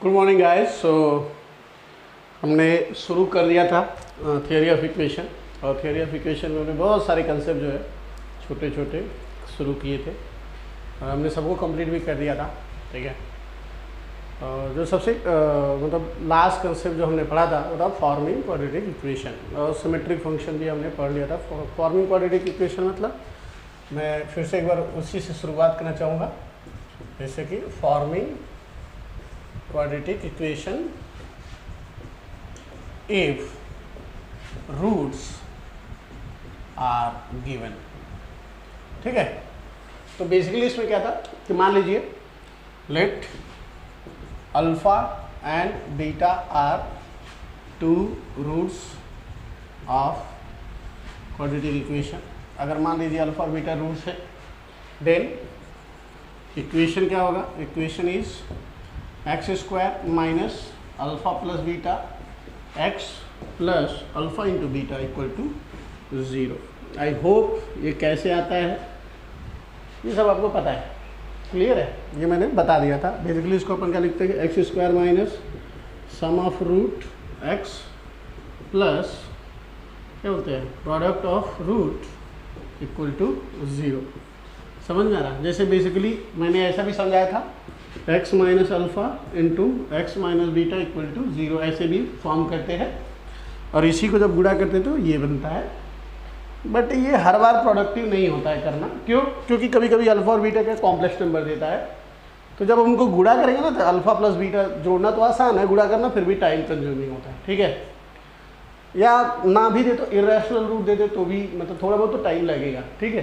Good morning guys. सो हमने शुरू कर दिया था थियोरी ऑफ इक्वेशन, और थियोरी ऑफ इक्वेशन में हमने बहुत सारे कंसेप्ट जो है छोटे छोटे शुरू किए थे और हमने सबको कंप्लीट भी कर दिया था। ठीक है, और जो सबसे मतलब लास्ट कंसेप्ट जो हमने पढ़ा था वो था फॉर्मिंग क्वाड्रेटिक इक्वेशन, और सिमेट्रिक फंक्शन भी हमने पढ़ लिया था। फॉर्मिंग क्वाड्रेटिक इक्वेशन मतलब मैं फिर से एक बार उसी से शुरुआत करना चाहूँगा, जैसे कि forming quadratic equation if roots are given। ठीक है, तो बेसिकली इसमें क्या था कि मान लीजिए let alpha and beta are two roots of quadratic equation. अगर मान लीजिए अल्फा और बीटा रूट्स है, देन इक्वेशन क्या होगा? Equation is x square minus alpha plus beta x plus alpha into beta equal to 0। I hope ये कैसे आता है ये सब आपको पता है, क्लियर है? ये मैंने बता दिया था। बेसिकली इसको अपन क्या लिखते हैं कि x square minus sum of root x plus क्या बोलते हैं product of root equal to 0। समझ में आ रहा? जैसे बेसिकली मैंने ऐसा भी समझाया था, x minus alpha into x minus beta equal to 0, ऐसे भी फॉर्म करते हैं और इसी को जब गुणा करते तो ये बनता है। बट ये हर बार प्रोडक्टिव नहीं होता है करना। क्यों? क्योंकि कभी कभी अल्फ़ा और बीटा का कॉम्प्लेक्स नंबर देता है, तो जब हम उनको गुणा करेंगे ना तो अल्फ़ा प्लस बीटा जोड़ना तो आसान है, गुणा करना फिर भी टाइम कंज्यूमिंग होता है। ठीक है, या ना भी दे तो इरेशनल रूट दे दे तो भी मतलब थोड़ा बहुत तो टाइम लगेगा। ठीक है,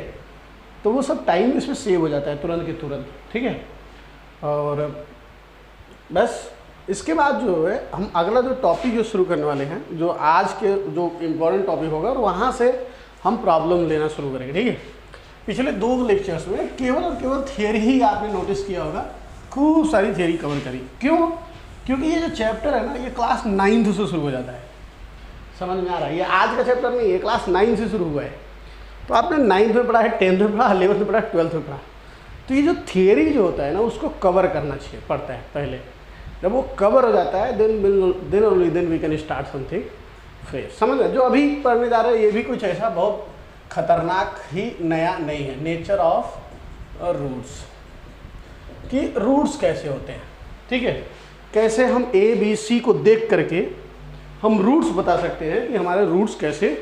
तो वो सब टाइम इसमें सेव हो जाता है तुरंत के तुरंत। ठीक है, और बस इसके बाद जो है हम अगला जो टॉपिक जो शुरू करने वाले हैं, जो आज के जो इम्पोर्टेंट टॉपिक होगा, और वहाँ से हम प्रॉब्लम लेना शुरू करेंगे। ठीक है, पिछले 2 लेक्चर्स में केवल और केवल थियरी ही आपने नोटिस किया होगा, खूब सारी थियरी कवर करी। क्यों? क्योंकि ये जो चैप्टर है ना ये क्लास 9th से शुरू हो जाता है। समझ में आ रहा है? ये आज का चैप्टर नहीं है, क्लास 9 से शुरू हुआ है। तो आपने 9th में पढ़ा है, 10th में पढ़ा, 11th में पढ़ा, 12th में पढ़ा, तो ये जो थियरी जो होता है ना उसको कवर करना चाहिए पड़ता है पहले। जब वो कवर हो जाता है then only then we can start something fresh. समझ रहे? जो अभी पढ़ने जा रहे हैं ये भी कुछ ऐसा बहुत खतरनाक ही नया नहीं है। नेचर ऑफ रूट्स, कि रूट्स कैसे होते हैं। ठीक है, कैसे हम ABC को देख करके हम रूट्स बता सकते हैं कि हमारे रूट्स कैसे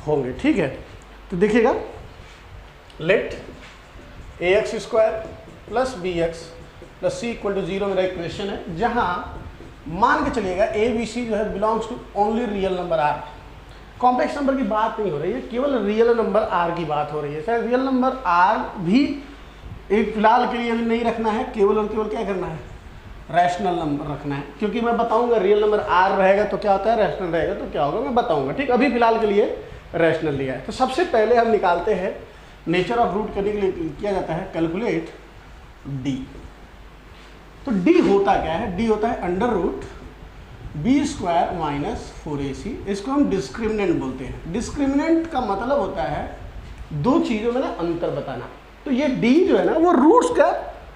होंगे। ठीक है, तो देखिएगा, let ax square plus bx plus c equal to 0 मेरा इक्वेशन है, जहाँ मान के चलिएगा ABC जो है belongs to only real number r। Complex number की बात नहीं हो रही है, केवल रियल नंबर r की बात हो रही है। शायद रियल नंबर r भी एक फिलहाल के लिए नहीं रखना है, केवल और केवल क्या करना है? रैशनल नंबर रखना है। क्योंकि मैं बताऊंगा रियल नंबर r रहेगा तो क्या होता है, रैशनल रहेगा तो क्या होगा, मैं बताऊंगा। ठीक, अभी फिलहाल के लिए रैशनल लिया है। तो सबसे पहले हम निकालते हैं नेचर ऑफ रूट करने के लिए किया जाता है कैलकुलेट d। तो d होता क्या है? d होता है under root B square minus 4ac। इसको हम डिस्क्रिमिनेंट बोलते हैं। डिस्क्रिमिनेंट का मतलब होता है दो चीज़ों में ना अंतर बताना। तो ये d जो है ना वो रूट्स का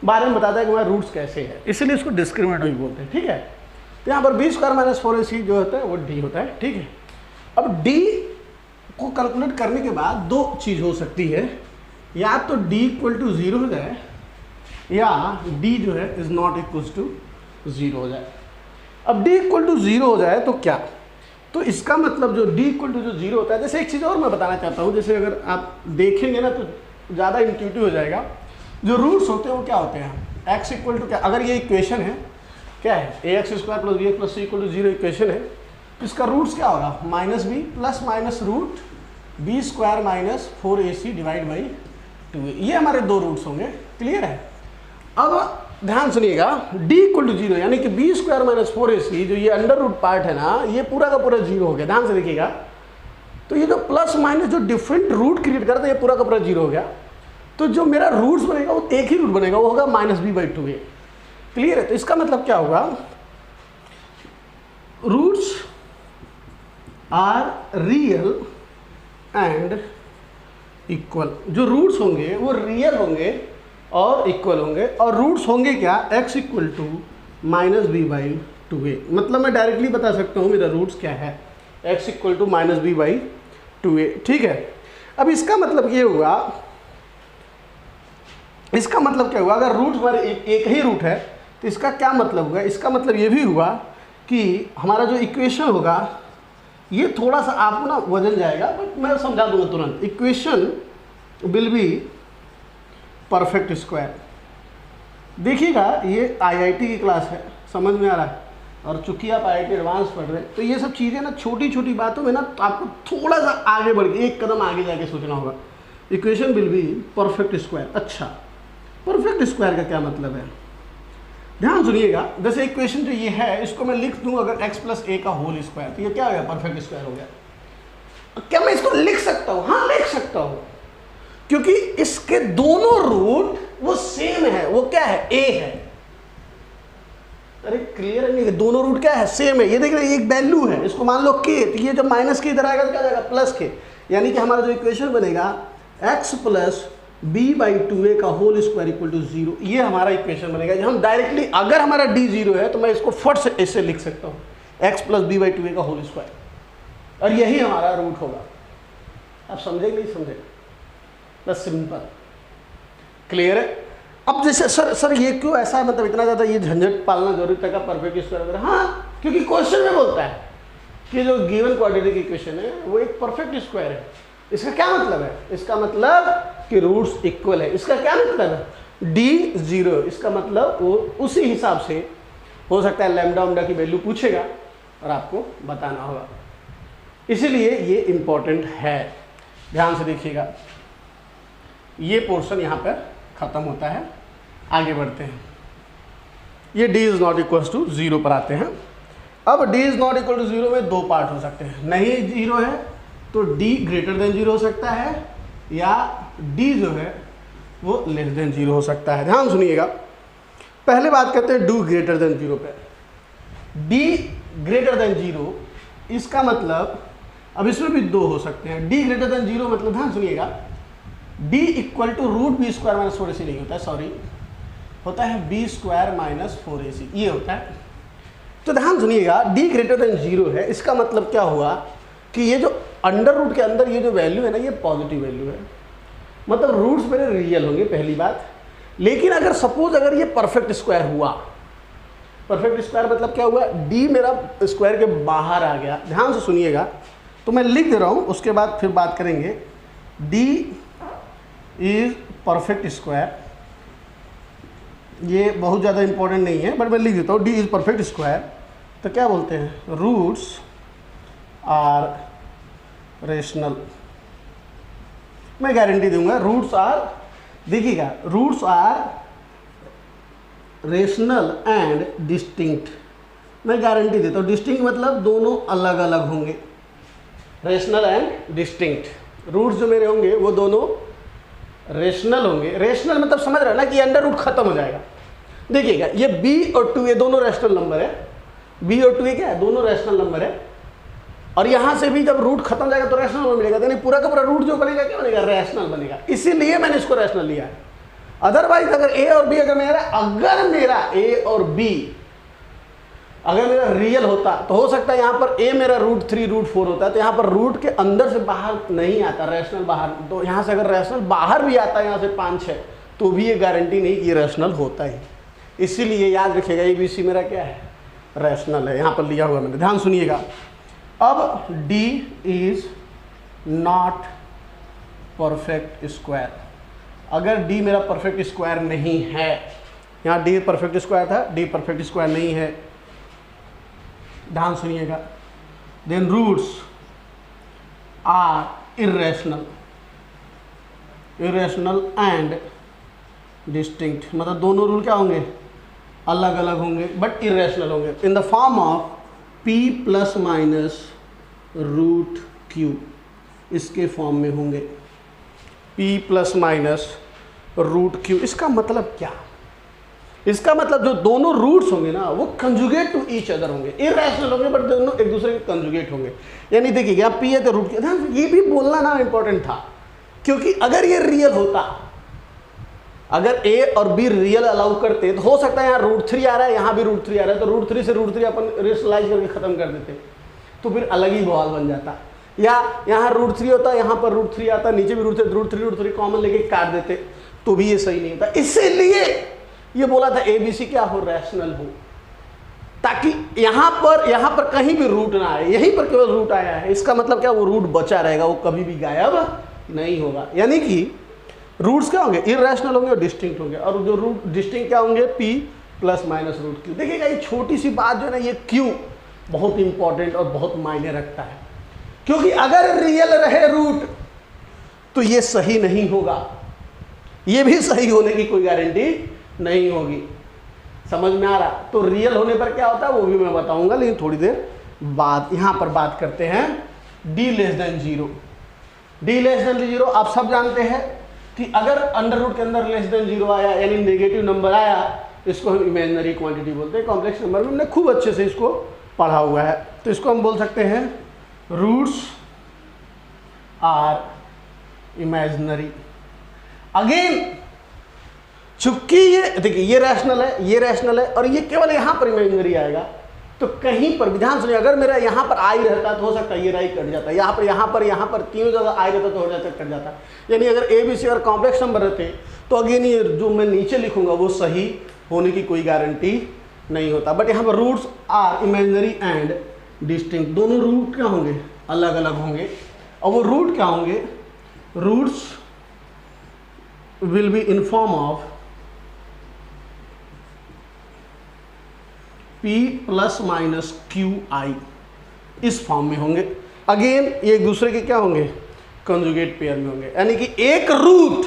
बारे में बताता है कि हमारे रूट्स कैसे है, इसलिए इसको डिस्क्रिमिनेंट भी बोलते हैं। ठीक है, तो यहाँ पर बी स्क्वायर माइनस 4ac जो होता है वो d होता है। ठीक है, अब d को कैलकुलेट करने के बाद 2 चीज़ हो सकती है, या तो d इक्वल टू 0 हो जाए या d जो है इज नॉट इक्वल टू 0 हो जाए। अब d इक्वल टू 0 हो जाए तो क्या? तो इसका मतलब जो d इक्वल टू जो 0 होता है, जैसे एक चीज़ और मैं बताना चाहता हूँ, जैसे अगर आप देखेंगे ना तो ज़्यादा इंट्यूटिव हो जाएगा। जो रूट्स होते हैं वो क्या होते हैं? x इक्वल टू क्या, अगर ये इक्वेशन है क्या है ax square plus bx plus c equal to 0 equation है, तो इसका रूट्स क्या होगा? Minus b plus minus root B square minus 4ac divide by 2a। ये हमारे 2 रूट्स होंगे। क्लियर है? अब ध्यान सुनिएगा, d इक्वल टू 0 यानी कि बी स्क्वायर माइनस 4ac जो ये अंडर रूट पार्ट है ना, ये पूरा का पूरा 0 हो गया। ध्यान से देखिएगा, तो ये जो प्लस माइनस जो डिफरेंट रूट क्रिएट करता है ये पूरा का पूरा 0 हो गया। तो जो मेरा रूट्स बनेगा वो एक ही रूट बनेगा, वो होगा minus b by 2a। Clear है? तो इसका मतलब क्या होगा? Roots are real and equal. जो रूट्स होंगे वो रियल होंगे और इक्वल होंगे, और रूट्स होंगे क्या? x equal to minus b by 2a। मतलब मैं डायरेक्टली बता सकता हूँ मेरा रूट्स क्या है, x equal to minus b by 2a। ठीक है, अब इसका मतलब ये हुआ, इसका मतलब क्या हुआ, अगर रूट हमारे एक ही रूट है तो इसका क्या मतलब हुआ, इसका मतलब ये भी हुआ कि हमारा जो इक्वेशन होगा ये थोड़ा सा आपको ना वजन जाएगा, बट मैं समझा दूंगा तुरंत। Equation will be perfect square. देखिएगा ये आईआईटी की क्लास है, समझ में आ रहा है, और चूंकि आप आईआईटी एडवांस पढ़ रहे हैं तो ये सब चीज़ें ना छोटी छोटी बातों में ना तो आपको थोड़ा सा आगे बढ़ के एक कदम आगे जाके सोचना होगा। Equation will be perfect square. अच्छा, परफेक्ट स्क्वायर का क्या मतलब है, ध्यान सुनिएगा। जैसे इक्वेशन जो ये है इसको मैं लिख दूं अगर x प्लस ए का होल स्क्वायर, तो ये क्या हो गया, परफेक्ट स्क्वायर हो गया। क्या मैं इसको लिख सकता हूं, हाँ लिख सकता हूं, क्योंकि इसके दोनों रूट वो सेम है, वो क्या है, a है। अरे क्लियर है नहीं, दोनों रूट क्या है, सेम है। ये देख रहे हैं एक वैल्यू है, इसको मान लो k, तो ये जब माइनस के इधर आएगा तो क्या जाएगा, प्लस के, यानी कि हमारा जो इक्वेशन बनेगा x plus b by 2a का होल स्क्वायर इक्वल टू 0, ये हमारा इक्वेशन बनेगा। हम डायरेक्टली अगर हमारा d 0 है तो मैं इसको फट से ऐसे लिख सकता हूँ, x plus b by 2a का होल स्क्वायर, और यही हमारा रूट होगा। आप समझे नहीं समझे, बस सिंपल, क्लियर है। अब जैसे सर ये क्यों ऐसा है, मतलब इतना ज़्यादा ये झंझट पालना जरूरी था का परफेक्ट स्क्वायर वगैरह, हाँ क्योंकि क्वेश्चन में बोलता है कि जो गिवन क्वाड्रेटिक इक्वेशन है वो एक परफेक्ट स्क्वायर है। इसका क्या मतलब है, इसका मतलब कि रूट्स इक्वल है। इसका क्या मतलब है, d 0, इसका मतलब वो उसी हिसाब से हो सकता है लैम्डा उम्डा की वैल्यू पूछेगा और आपको बताना होगा, इसीलिए ये इंपॉर्टेंट है। ध्यान से देखिएगा, ये पोर्शन यहाँ पर ख़त्म होता है, आगे बढ़ते हैं। ये d is not equal to 0 पर आते हैं। अब d is not equal to 0 में दो पार्ट हो सकते हैं, नहीं 0 है तो d ग्रेटर देन 0 हो सकता है, या d जो है वो लेस देन 0 हो सकता है। ध्यान सुनिएगा, पहले बात करते हैं डू ग्रेटर देन 0 पे। d ग्रेटर देन 0, इसका मतलब अब इसमें भी दो हो सकते हैं। d ग्रेटर देन 0 मतलब, ध्यान सुनिएगा, d equal to root B square minus 4ac नहीं होता है, सॉरी, होता है b स्क्वायर माइनस 4ac, ये होता है। तो ध्यान सुनिएगा, d ग्रेटर देन 0 है, इसका मतलब क्या हुआ कि ये जो अंडर रूट के अंदर ये जो वैल्यू है ना, ये पॉजिटिव वैल्यू है, मतलब रूट्स मेरे रियल होंगे, पहली बात। लेकिन अगर सपोज अगर ये परफेक्ट स्क्वायर हुआ, परफेक्ट स्क्वायर मतलब क्या हुआ, d मेरा स्क्वायर के बाहर आ गया। ध्यान से सुनिएगा, तो मैं लिख दे रहा हूँ, उसके बाद फिर बात करेंगे। d इज परफेक्ट स्क्वायर, ये बहुत ज़्यादा इंपॉर्टेंट नहीं है बट मैं लिख देता हूँ, d इज परफेक्ट स्क्वायर। तो क्या बोलते हैं, रूट्स आर रेशनल। मैं गारंटी दूंगा रूट्स आर, देखिएगा, roots are rational and distinct. मैं गारंटी देता हूँ, डिस्टिंक्ट मतलब दोनों अलग अलग होंगे, रेशनल एंड डिस्टिंक्ट। रूट्स जो मेरे होंगे वो दोनों रेशनल होंगे। रेशनल मतलब समझ रहे हैं ना कि अंडर रूट खत्म हो जाएगा। देखिएगा, ये b और 2 ये दोनों रैशनल नंबर है, b और 2 ये क्या है, दोनों रैशनल नंबर है, और यहाँ से भी जब रूट खत्म हो जाएगा तो रैशनल नंबर मिलेगा, यानी पूरा का पूरा रूट जो बनेगा क्या बनेगा, रैशनल बनेगा। इसीलिए मैंने इसको रैशनल लिया है। अदरवाइज अगर a और b अगर मेरा a और b अगर मेरा रियल होता तो हो सकता है यहाँ पर a मेरा रूट 3 रूट 4 होता है, तो यहाँ पर रूट के अंदर से बाहर नहीं आता, रैशनल बाहर, तो यहाँ से अगर रैशनल बाहर भी आता है यहाँ से 5-6, तो भी ये गारंटी नहीं कि ये रैशनल होता ही। इसीलिए याद रखिएगा, ABC मेरा क्या है, रैशनल है, यहाँ पर लिया हुआ मैंने। ध्यान सुनिएगा, अब d is not perfect square. अगर d मेरा परफेक्ट स्क्वायर नहीं है, यहाँ d परफेक्ट स्क्वायर था, d परफेक्ट स्क्वायर नहीं है, ध्यान सुनिएगा, then roots are irrational, irrational and distinct, मतलब दोनों रूल क्या होंगे, अलग अलग होंगे बट इरेशनल होंगे, in the form of p plus minus root q, इसके फॉर्म में होंगे, p plus minus root q. इसका मतलब क्या, इसका मतलब जो दोनों रूट्स होंगे ना वो कंजुगेट टू ईच अदर होंगे, इरेशनल होंगे बट दोनों एक दूसरे के कंजुगेट होंगे। यानी देखिए यहाँ p है तो रूट क्यू, ये भी बोलना ना इंपॉर्टेंट था, क्योंकि अगर ये रियल होता, अगर ए और बी रियल अलाउ करते तो हो सकता है यहाँ √3 आ रहा है, यहाँ भी √3 आ रहा है, तो √3 से √3 अपन रेशनलाइज करके खत्म कर देते, तो फिर अलग ही बवाल बन जाता। या यहाँ √3 होता, यहाँ पर √3 आता, नीचे भी √3 कॉमन लेके काट देते, तो भी ये सही नहीं होता। इसीलिए ये बोला था ABC क्या हो, रैशनल हो, ताकि यहाँ पर कहीं भी रूट ना आए, यहीं पर केवल रूट आया है, इसका मतलब क्या, वो रूट बचा रहेगा, वो कभी भी गायब नहीं होगा। यानी कि रूट्स क्या होंगे, इरैशनल होंगे और डिस्टिंक्ट होंगे, और जो रूट डिस्टिंक्ट क्या होंगे, P ± √Q। देखिएगा ये छोटी सी बात जो है ना, ये Q बहुत इंपॉर्टेंट और बहुत मायने रखता है, क्योंकि अगर रियल रहे रूट तो ये सही नहीं होगा, ये भी सही होने की कोई गारंटी नहीं होगी। समझ में आ रहा? तो रियल होने पर क्या होता है वो भी मैं बताऊंगा, लेकिन थोड़ी देर बाद। यहां पर बात करते हैं D <0। D <0 आप सब जानते हैं कि अगर अंडर रूट के अंदर <0 आया, यानी नेगेटिव नंबर आया, इसको हम इमेजिनरी क्वांटिटी बोलते हैं। कॉम्प्लेक्स नंबर में हमने खूब अच्छे से इसको पढ़ा हुआ है, तो इसको हम बोल सकते हैं रूट्स आर इमेजिनरी। अगेन चूंकि ये देखिए ये रैशनल है और ये केवल यहाँ पर इमेजिनरी आएगा, तो कहीं पर ध्यान सुनिए, अगर मेरा यहाँ पर आई रहता तो हो सकता है ये राई कट जाता, यहाँ पर तीनों जगह आई रहता तो हो जाता कट जाता। यानी अगर ABC और कॉम्प्लेक्स नंबर रहते तो अगेन ये जो मैं नीचे लिखूंगा वो सही होने की कोई गारंटी नहीं होता। बट यहाँ पर roots are imaginary and distinct, दोनों रूट क्या होंगे, अलग अलग होंगे। और वो रूट क्या होंगे, roots will be in form of P ± QI, इस फॉर्म में होंगे। अगेन ये एक दूसरे के क्या होंगे, कंजुगेट पेयर में होंगे। यानी कि एक रूट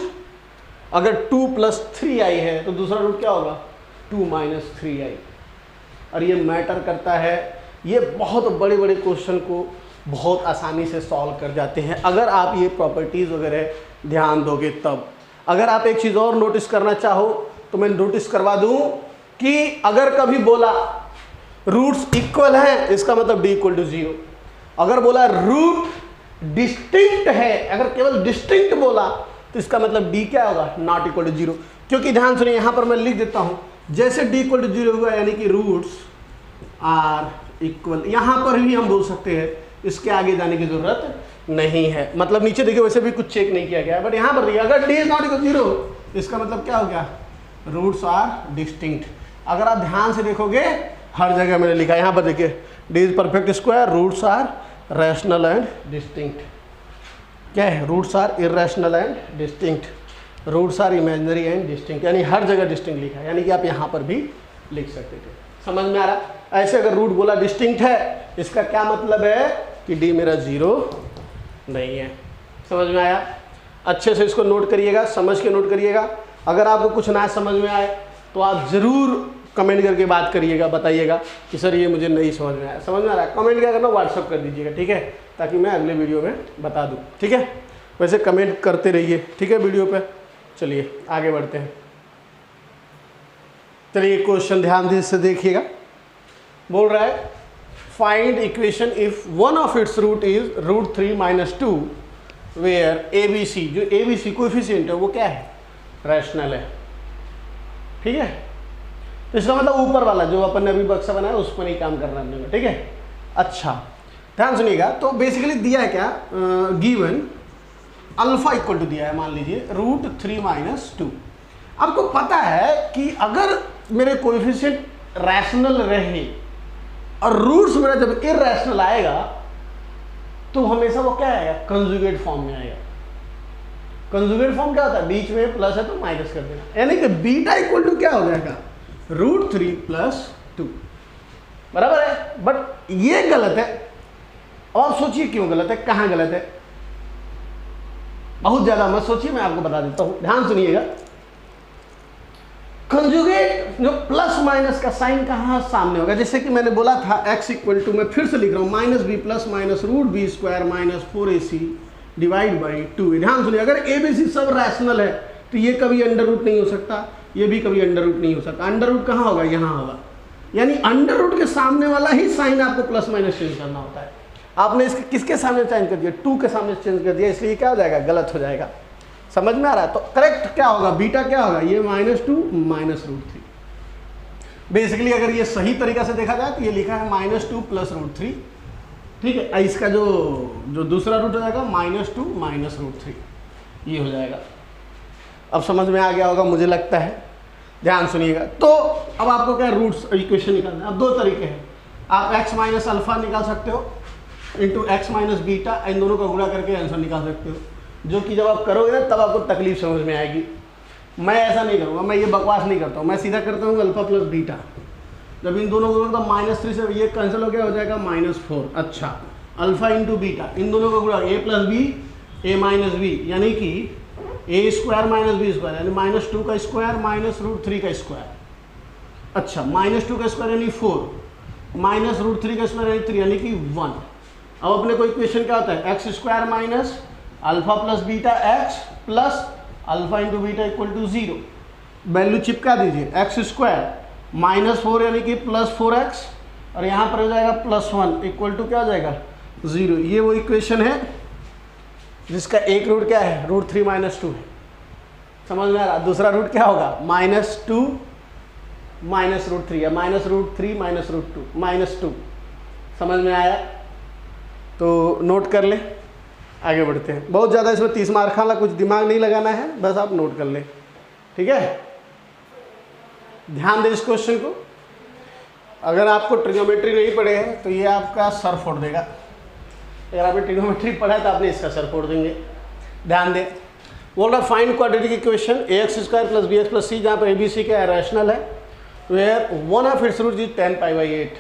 अगर 2 + 3i है तो दूसरा रूट क्या होगा, 2 - 3i। और ये मैटर करता है, ये बहुत बड़े बड़े क्वेश्चन को बहुत आसानी से सॉल्व कर जाते हैं अगर आप ये प्रॉपर्टीज़ वगैरह ध्यान दोगे तब। अगर आप एक चीज़ और नोटिस करना चाहो तो मैं नोटिस करवा दूं कि अगर कभी बोला रूट्स इक्वल हैं, इसका मतलब D = 0। अगर बोला रूट डिस्टिंक्ट है, अगर केवल डिस्टिंक्ट बोला तो इसका मतलब D क्या होगा, नॉट इक्वल टू 0। क्योंकि ध्यान सुनिए, यहाँ पर मैं लिख देता हूँ, जैसे D = 0 हुआ यानी कि रूट्स आर इक्वल, यहाँ पर भी हम बोल सकते हैं, इसके आगे जाने की जरूरत नहीं है। मतलब नीचे देखिए वैसे भी कुछ चेक नहीं किया गया है, बट यहाँ पर देखिए अगर D ≠ 0 इसका मतलब क्या हो गया, रूट्स आर डिस्टिंक्ट। अगर आप ध्यान से देखोगे हर जगह मैंने लिखा है, यहाँ पर देखिए D is perfect square, roots are rational and distinct. क्या है, roots are irrational and distinct, roots are imaginary and distinct, यानी हर जगह डिस्टिंक्ट लिखा है, यानी कि आप यहाँ पर भी लिख सकते थे। समझ में आ रहा? ऐसे अगर रूट बोला डिस्टिंक्ट है, इसका क्या मतलब है कि D मेरा 0 नहीं है। समझ में आया? अच्छे से इसको नोट करिएगा, समझ के नोट करिएगा। अगर आपको कुछ ना समझ में आए तो आप ज़रूर कमेंट करके बात करिएगा, बताइएगा कि सर ये मुझे नहीं समझ में आया। समझ में आ रहा है? कमेंट क्या करना, व्हाट्सअप कर दीजिएगा, ठीक है, ताकि मैं अगले वीडियो में बता दूँ, ठीक है। वैसे कमेंट करते रहिए, ठीक है, वीडियो पे। चलिए आगे बढ़ते हैं। चलिए क्वेश्चन ध्यान से देखिएगा। बोल रहा है find equation if one of its root is √3 - 2 where ABC, जो ABC कोएफिशिएंट है वो क्या है, रैशनल है। ठीक है, तो इसका मतलब ऊपर वाला जो अपन ने अभी बक्सा बनाया उस पर ही काम करना है, ठीक है। अच्छा ध्यान सुनिएगा, तो बेसिकली दिया है क्या, गिवन अल्फा इक्वल टू दिया है, मान लीजिए √3 - 2। आपको पता है कि अगर मेरे कोएफिशिएंट रैशनल रहे और रूट्स मेरा जब इरैशनल आएगा तो हमेशा वो क्या आएगा, कंजुगेट फॉर्म में आएगा। कंजुगेट फॉर्म क्या होता है, बीच में प्लस है तो माइनस कर देना, यानी कि बीटा इक्वल टू क्या हो जाएगा, √3 + 2, बराबर है। बट ये गलत है, और सोचिए क्यों गलत है, कहाँ गलत है, बहुत ज्यादा मत सोचिए, मैं आपको बता देता हूं, ध्यान सुनिएगा। कंजुगेट जो प्लस माइनस का साइन कहाँ सामने होगा, जैसे कि मैंने बोला था x = मैं फिर से लिख रहा हूँ -b + -√b² - 4ac / 2। ध्यान सुनिए, अगर ABC सब रैशनल है तो ये कभी अंडर रूट नहीं हो सकता, ये भी कभी अंडर रूट नहीं हो सकता। अंडर रूट कहाँ होगा, यहाँ होगा, यानी अंडर रूट के सामने वाला ही साइन आपको प्लस माइनस चेंज करना होता है। आपने इसके किसके सामने चेंज कर दिया, 2 के सामने चेंज कर दिया, इसलिए क्या हो जाएगा, गलत हो जाएगा। समझ में आ रहा है? तो करेक्ट क्या होगा, बीटा क्या होगा, ये -2 -√3। बेसिकली अगर ये सही तरीका से देखा जाए तो ये लिखा है -2 + √3, ठीक है। इसका जो दूसरा रूट हो जाएगा -2 -√3, ये हो जाएगा। अब समझ में आ गया होगा मुझे लगता है, ध्यान सुनिएगा। तो अब आपको क्या रूट्स इक्वेशन निकालना है। अब दो तरीके हैं, आप x - अल्फा निकाल सकते हो इंटू x - बीटा, इन दोनों का गुणा करके आंसर निकाल सकते हो, जो कि जब आप करोगे ना तब आपको तकलीफ समझ में आएगी। मैं ऐसा नहीं करूँगा, मैं ये बकवास नहीं करता हूँ, मैं सीधा करता हूँ अल्फा प्लस बीटा। जब इन दोनों को तो -3 से ये कैंसिल हो गया, हो जाएगा -4। अच्छा, अल्फा इंटू बीटा, इन दोनों का गुणा a + b a - b, यानी कि a² - b², यानी -2 का स्क्वायर -√3 का स्क्वायर। अच्छा, -2 का स्क्वायर यानी 4, -√3 का स्क्वायर यानी 3, यानी कि 1। अब अपने को इक्वेशन क्या होता है, x² - alpha plus beta x plus alpha into beta equal to 0। Value चिपका दीजिए, x² -4 यानी कि +4x, और यहाँ पर हो जाएगा +1 इक्वल टू क्या हो जाएगा 0। ये वो इक्वेशन है जिसका एक रूट क्या है, √3 - 2 है। समझ में आ रहा? दूसरा रूट क्या होगा, -2 -√3 या -√3 -√2 -2। समझ में आया? तो नोट कर ले, आगे बढ़ते हैं। बहुत ज़्यादा इसमें 30 मार्क वाला कुछ दिमाग नहीं लगाना है, बस आप नोट कर ले, ठीक है। ध्यान दे इस क्वेश्चन को। अगर आपको ट्रिग्नोमेट्री नहीं पढ़े हैं तो ये आपका सर फोड़ देगा। अगर आपने ट्रिग्नोमेट्री पढ़ा है तो आपने इसका सर फोड़ देंगे। ध्यान दे, बोल रहा find quadratic equation ax² + bx + c, जहाँ पर abc क्या है, रैशनल है, where one of its root is 10π/8।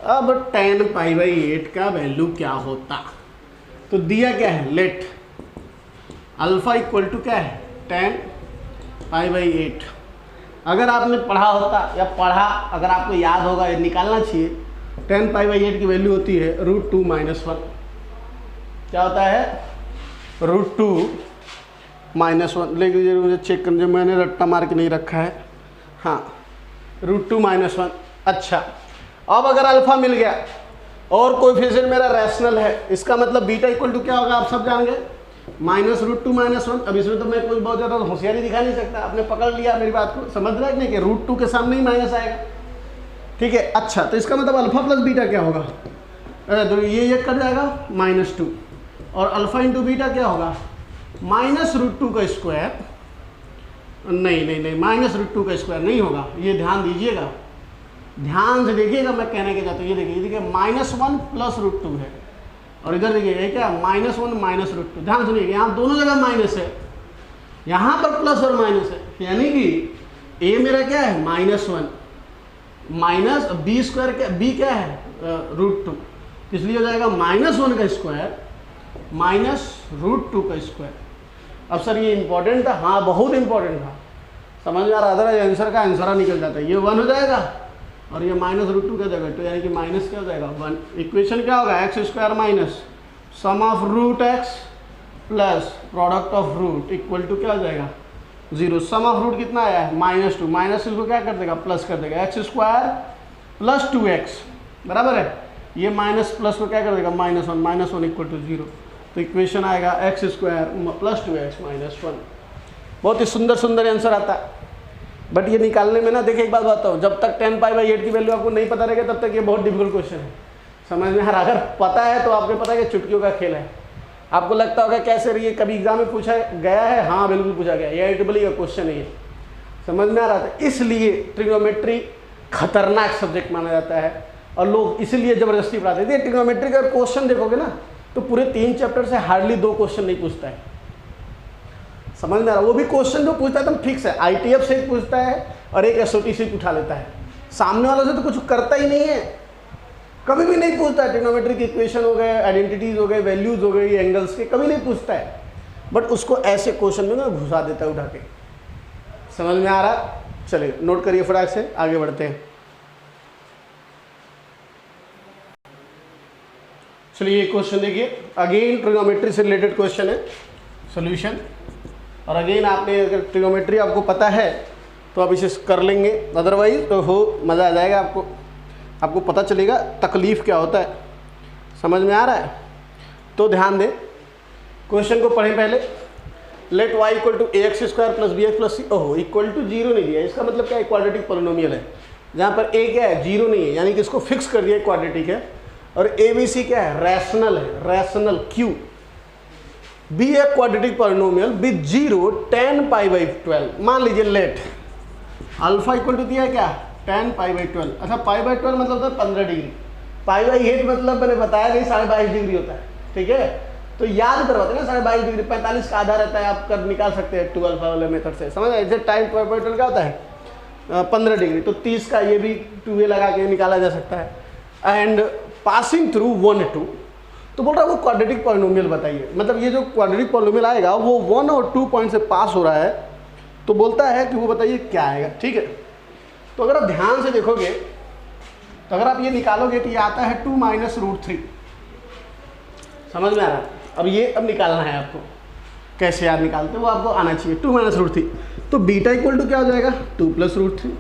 अब 10π/8 का वैल्यू क्या होता, तो दिया क्या है, लेट अल्फा इक्वल टू क्या है 10π/8। अगर आपने पढ़ा होता या अगर आपको याद होगा, ये निकालना चाहिए, 10π/8 की वैल्यू होती है √2 - 1। क्या होता है, √2 - 1। ले लीजिए, मुझे चेक करने, मैंने रट्टा मार के नहीं रखा है, हाँ √2 - 1। अच्छा, अब अगर अल्फा मिल गया और कोएफिशिएंट मेरा रैशनल है, इसका मतलब बीटा इक्वल टू क्या होगा, आप सब जानेंगे, -√2 - 1। अब इसमें तो मैं कुछ बहुत ज़्यादा होशियारी दिखा नहीं सकता, आपने पकड़ लिया मेरी बात को, समझ रहा है कि नहीं, कि √2 के सामने ही माइनस आएगा, ठीक है। अच्छा, तो इसका मतलब अल्फा प्लस बीटा क्या होगा, तो ये कट जाएगा -2, और अल्फा इंटू बीटा क्या होगा, -√2 का स्क्वायर, नहीं -√2 का स्क्वायर नहीं होगा, ये ध्यान दीजिएगा, ध्यान से देखिएगा, मैं कहने के जाता हूँ, ये देखिए -1 + √2 है, और इधर देखिए ये क्या, -1 -√2। ध्यान सुनिए, यहाँ दोनों जगह माइनस है, यहाँ पर प्लस और माइनस है, यानी कि a मेरा क्या है -1 माइनस b क्या है √2, इसलिए हो जाएगा -1 का स्क्वायर -√2 का स्क्वायर। अब सर ये इंपॉर्टेंट था, हाँ बहुत इंपॉर्टेंट था, समझ में आ रहा, अदरवाइज आंसर का आंसर निकल जाता है। ये 1 हो जाएगा और ये -√2 का जगह, तो यानी कि माइनस क्या हो जाएगा 1। इक्वेशन क्या होगा, x² minus sum of √x plus product of root equal to क्या हो जाएगा 0। सम ऑफ रूट कितना आया है -2, माइनस इसको क्या कर देगा, प्लस कर देगा, x² + 2x बराबर है, ये माइनस प्लस को क्या कर देगा -1 -1 इक्वल टू 0। तो इक्वेशन आएगा x² + 2x - 1। बहुत ही सुंदर आंसर आता है, बट ये निकालने में ना, देखिए एक बात बताऊँ, जब तक 10π/8 की वैल्यू आपको नहीं पता रहेगा तब तक ये बहुत डिफिकल्ट क्वेश्चन है, समझ में आ रहा। अगर पता है तो आपको पता है कि चुटकियों का खेल है। आपको लगता होगा कैसे ये कभी एग्जाम में पूछा गया है, हाँ बिल्कुल पूछा गया, ये IEEE का क्वेश्चन है ये, समझ में आ रहा था। इसलिए ट्रिग्नोमेट्री खतरनाक सब्जेक्ट माना जाता है और लोग इसीलिए ज़बरदस्ती पढ़ाते हैं। ट्रिग्नोमेट्री का क्वेश्चन देखोगे ना तो पूरे 3 चैप्टर से हार्डली 2 क्वेश्चन नहीं पूछता है, समझ में आ रहा। वो भी क्वेश्चन जो पूछता है एकदम फिक्स है, ITF से पूछता है और एक SOT से उठा लेता है, सामने वालों से तो कुछ करता ही नहीं है, कभी भी नहीं पूछता है। ट्रिग्नोमेट्री के इक्वेशन हो गए, आइडेंटिटीज हो गए, वैल्यूज हो गई, एंगल्स के, कभी नहीं पूछता है, बट उसको ऐसे क्वेश्चन में ना घुसा देता है उठा के, समझ में आ रहा। चलिए नोट करिए फटाक से, आगे बढ़ते हैं। चलिए ये क्वेश्चन देखिए, अगेन ट्रिग्नोमेट्री से रिलेटेड क्वेश्चन है, सॉल्यूशन। और अगेन आपने अगर ट्रिग्नोमेट्री आपको पता है तो आप इसे कर लेंगे, अदरवाइज तो मज़ा आ जाएगा आपको पता चलेगा तकलीफ़ क्या होता है, समझ में आ रहा है। तो ध्यान दें, क्वेश्चन को पढ़ें पहले। Let y equal to ax square plus bx plus c। ओहो, इक्वल टू जीरो नहीं दिया, इसका मतलब क्या है, क्वाड्रेटिक पॉलिनोमियल है, जहाँ पर a क्या है, जीरो नहीं है, यानी कि इसको फिक्स कर दिया क्वाड्रेटिक है। और ABC क्या है, रैशनल है, रैशनल Q। B है quadratic polynomial with zero tan π/12। मान लीजिए लेट अल्फा इक्वल टू दिया है क्या, tan π/12। अच्छा, π/12 मतलब होता है 15 डिग्री, π/8 मतलब मैंने बताया नहीं 22.5 डिग्री होता है, ठीक है। तो याद करवाते हैं ना, 22.5 डिग्री 45 का आधा रहता है, आप कर निकाल सकते हैं 2 अल्फा वाले मेथड से, समझ ऐसे। टाइम π/12 क्या होता है 15 डिग्री, तो 30 का ये भी 2a लगा के निकाला जा सकता है। एंड पासिंग थ्रू 1 2, तो बोल रहा है वो क्वाड्रेटिक पॉलिनोमियल बताइए, मतलब ये जो क्वाड्रेटिक पॉलिनोमियल आएगा वो 1 और 2 पॉइंट से पास हो रहा है, तो बोलता है कि वो बताइए क्या आएगा, ठीक है। तो अगर आप ध्यान से देखोगे तो अगर आप ये निकालोगे तो ये आता है 2 माइनस √3। समझ में आ रहा है? अब ये अब निकालना है आपको, कैसे याद निकालते हैं वो आपको आना चाहिए। 2 माइनस √3, तो बीटा इक्वल टू क्या हो जाएगा, 2 प्लस √3।